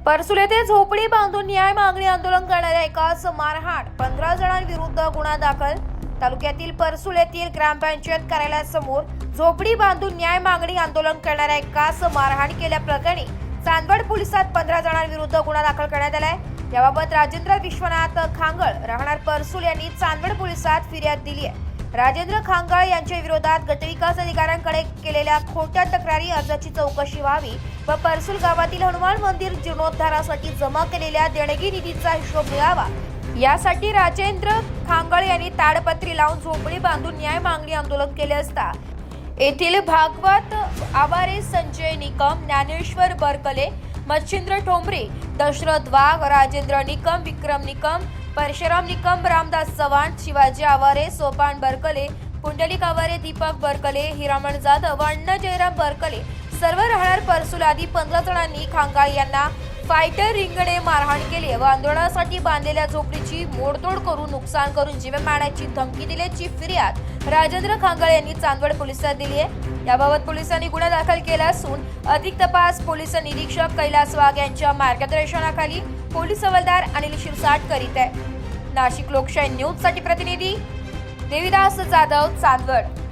परसूल येथे झोपडी बांधून न्याय मागणी आंदोलन करणाऱ्या एकाच मारहाण 15 जणांविरुद्ध गुन्हा दाखल। तालुक्यातील परसूल येथील ग्रामपंचायत कार्यालयासमोर झोपडी बांधून न्याय मागणी आंदोलन करणाऱ्या एकाच मारहाण केल्याप्रकरणी चांदवड पोलिसात 15 जणांविरुद्ध गुन्हा दाखल करण्यात आलाय। याबाबत राजेंद्र विश्वनाथ खांगळ राहणार परसूल यांनी चांदवड पोलिसात फिर्याद दिली आहे। राजेंद्र खांगळ यांच्या विरोधात गटविकास अधिकाऱ्यांकडे केलेल्या खोट्या तक्रारी अर्जाची चौकशी व्हावी व परसूल गावातील हनुमान मंदिर जीर्णोद्धारासाठी जमा केलेल्या देणगी निधीचा हिशोब मिळावा यासाठी राजेंद्र खांगळ यांनी ताडपत्री लावून झोपडी बांधून न्याय मागणी आंदोलन केले असता येथील भागवत आवारे, संजय निकम, ज्ञानेश्वर बरकले, मच्छिंद्र ठोंबरे, दशरथ वाघ, राजेंद्र निकम, विक्रम निकम, परशुराम निकम, रामदास चव्हाण, शिवाजी आवारे, सोपान बरकले, पुंडलिक आवारे, दीपक बरकले, हिरामण जाधव, अण्णा जयराम बरकले सर्व राहणार परसूल आदी 15 जणांनी खांगाळ यांना फायटर रिंगणे मारहाण केली व आंदोलनासाठी बांधलेल्या झोपडीची मोडतोड करून नुकसान करून जीवे मारण्याची धमकी दिल्याची फिर्याद राजेंद्र खांगळ यांनी चांदवड पोलिसात दिली आहे। याबाबत पोलिसांनी गुन्हा दाखल केला असून अधिक तपास पोलीस निरीक्षक कैलास वाघ यांच्या मार्गदर्शनाखाली पोलीस हवालदार अनिल शिरसाट करीत आहे। नाशिक लोकशाही न्यूज साठी प्रतिनिधी देविदास जाधव, चांदवड।